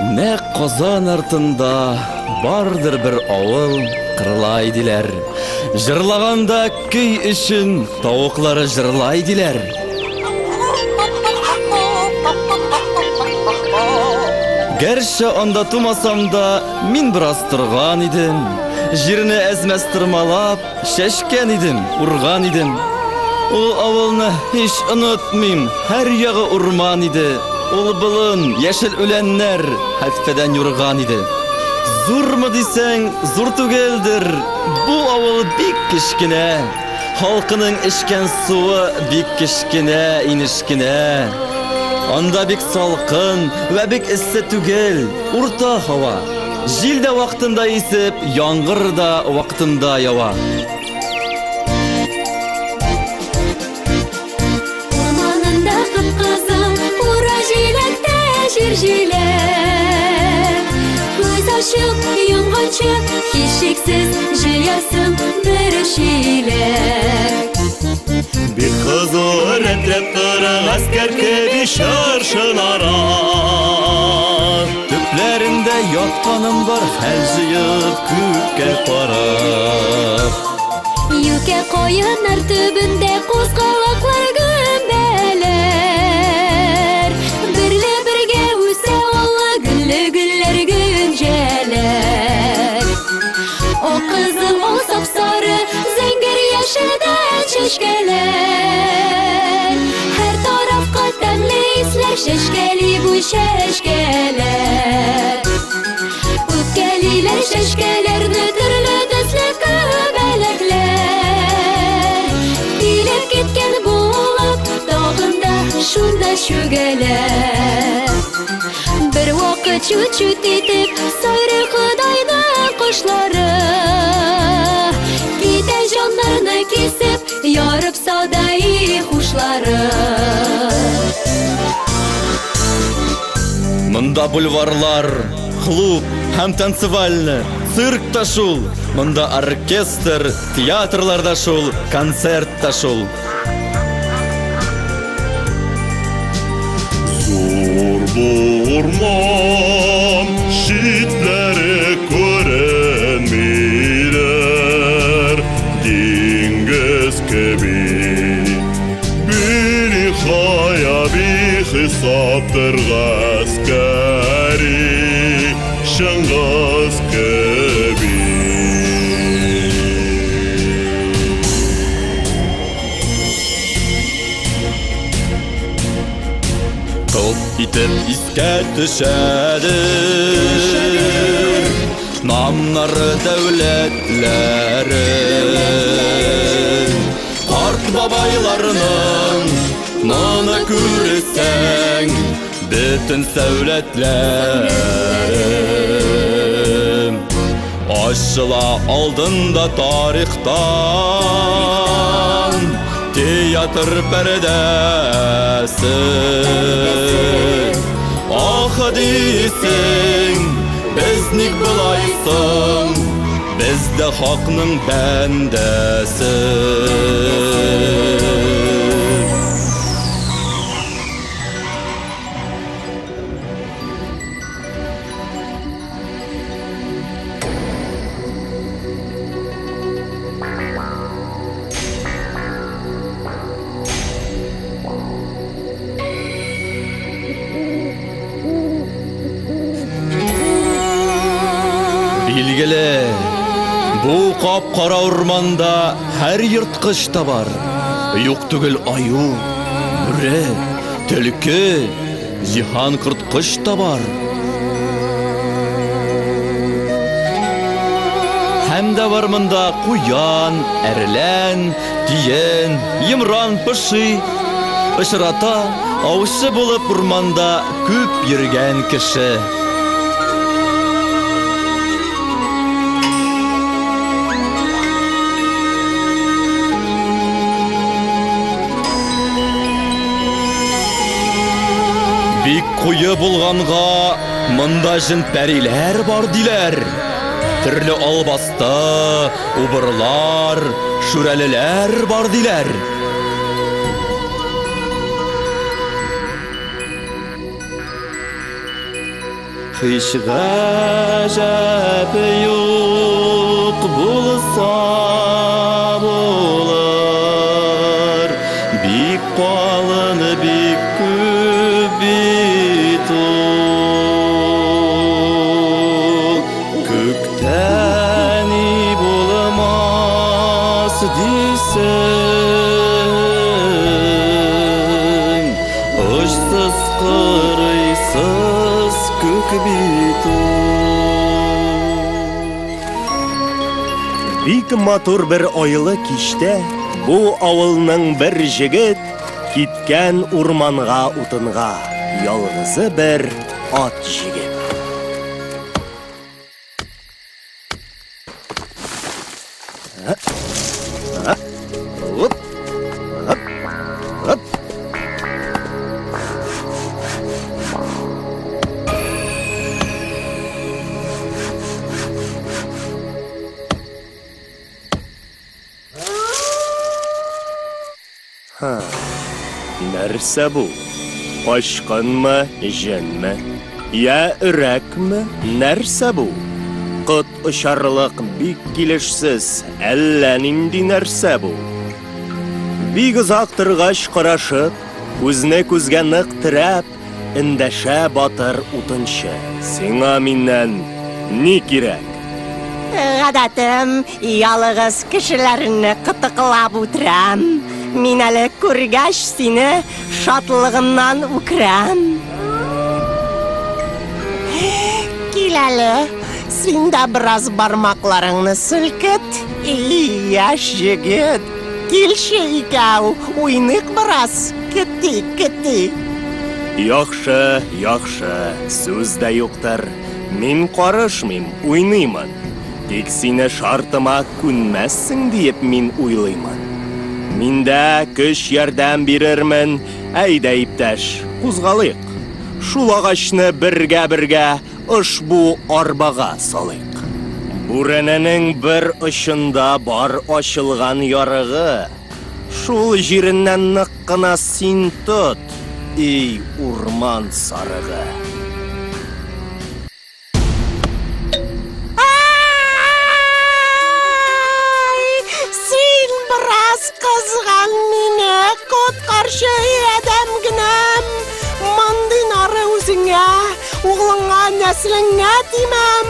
Нәк Казан артында бардыр бер авыл, кырлай диләр. Жырлаганда көй өчен тавыклары жырлай диләр. Гәрчә анда тумасам да, мин бераз торган идем. Җирне әзмәс тырмалап, шәшкән идем, урган идем. Ул авылны һич онытмыйм, һәр ягы урман иде. Ул болын, яшел үләннәр, хәтфәдән юрган иде. Зурмы дисәң, зур түгелдер, бу авыл бик кечкенә. Халкының эчкән суы бик кечкенә, инешкенә. Анда бик салкын вә бик эссе түгел, урта һава. Җил дә вакытында исеп, яңгыр да вакытында ява. Урманында кып-кызыл, ура җиләктә җир җиләк. Күз ачып, йомганчы, һичшиксез җыясың бер чиләк. Бик кызу рәтләп тора гаскәр кеби шаршынара. Төпләрендә ятканым бар, хәл җыеп күккә карап. Юкә каеннар төбендә кузгалаклар гөмбәләр. Берле бергә үсә алла гөлле гөлләр гөнҗәләр. О кызыл, о сап-сары, зәңгәр яшелдән чәчкәләр. Һәр тарафка тәмле исләр, чәчкәли бу чәчкәләр. Үпкәлиләр чәчкәләрне төрле төсле күбәләкләр. Килеп киткән булып, тагында шунда чүгәләр. Бер вакыт чүт-чүт итеп, сайрый Ходайның кошлары. Китә җаннарны кисеп, ярып садай хушлары. Монда бульварлар, клуб һәм танцевальны, цирк та шул. Монда оркестр, театрлар да шул, концерт та шул. Зур бу урман, читләре күренмиләр. Диңгез кеби, бинихая бихисаптыр гаскәри, Шыңгыз кеби. Топ итеп искә төшәдер намнары дәүләтләре. Карт бабайларның моны күрсәң, бөтен сәүләтләре. Ачыла алдында тарихтан театр пәрдәсе. Ах дисең, без ник булайсың, без дә хакның бәндәсе. Билгеле, бу кап-кара урманда һәр йырткыч та бар. Юк түгел аю, бүре, төлке, җиһан кырткыч та бар. Һәм дә бар монда куян, әрлән, тиен, йымран пышый. Ышырата, аучы булып урманда күп йөргән кеше. Бик куе булганга, монда җен пәриләр бар диләр. Төрле албасты, убырлар, шүрәлеләр бар диләр. Hiç gajap yok bulsa bolar. Bik qalın bik kübit o. Kökteni bulmaz disen. Hoşsız kırıysız kök bit o. Бик матур бер айлы кичтә бу авылның бер җегет киткән урманга утынга, ялгызы бер ат җигеп. Оп, оп, оп. Нәрсә бу? Качкынмы, җенме? Я өрәкме? Нәрсә бу? Кот очарлык бик килешсез, әллә нинди нәрсә бу? Бик озак торгач карашып, күзне күзгә нык терәп, эндәшә батыр утынчы. Сиңа миннән ни кирәк? Гадәтем, ялгыз кешеләрне кытыклап үтерәм. Мин әле күргәч сине шатлыгымнан үкрәм. Кил әле, син дә бераз бармакларыңны селкет. Яшь җегет, килче икәү, уйныйк бераз. Кити. Яхшы, сүз дә юктыр. Мин карышмыйм, уйныймын. Тик сине шартыма күнмәссең диеп мин уйлыймын. Миндә көч ярдәм бирермен, әйдә иптәш, кузгалыйк. Шул агачны бергә ошбу арбага салыйк. Бүрәнәнең бер очында бар ачылган ярыгы. Шул җиреннән нык кына син тот, эй урман сарыгы. Кызган мине, кот каршы адәм генәм. Мандый нары үзеңә, углыңа, нәслеңә тимәм.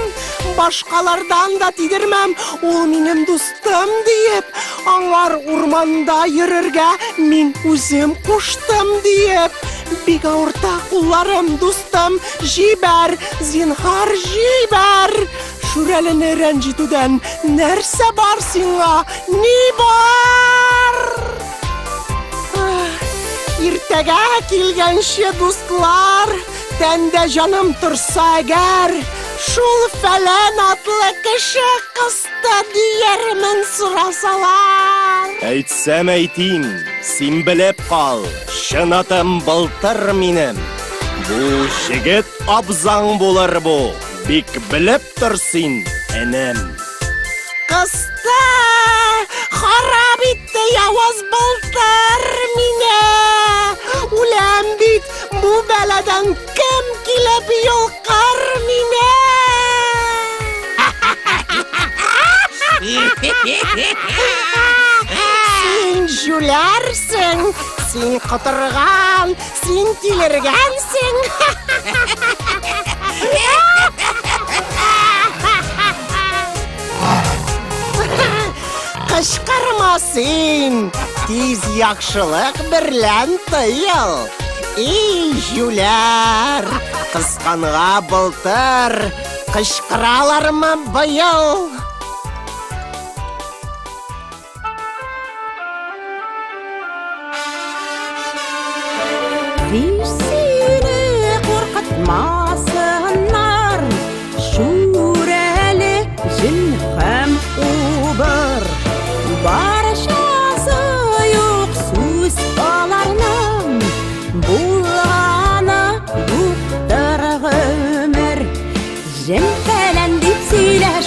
Башкалардан да тидермәм, ул минем дустым диеп. Аңар урманда йөрергә мин үзем куштым диеп. Бик авырта кулларым, дустым, җибәр, зинһар җибәр. Шүрәлене рәнҗетүдән нәрсә бар сиңа, ни бар? Иртәгә килгәнче дустлар, тәндә җаным торса әгәр, шул фәлән атлы кеше кысты диермен сорасалар. Әйтсәм әйтим, син белеп кал, чын атым былтыр минем. Бу җегет абзаң булыр бу, бик белеп тор син, энем. Кысты, харап итте явыз былтыр мине. Үләм бит, бу бәладән кем килеп йолкар мине? Син җүләрсең, син кытырган, син тилергәнсең. Кычкырма син, тиз яхшылык берлән тыел. Эй җүләр, кысканга былтыр, кычкыралармы быел? Сине куркытмасыннар, шүрәле җен һәм убыр. Барчасы юк сүз аларның, булганы юктыр гомер. Җен фәлән дип сөйләр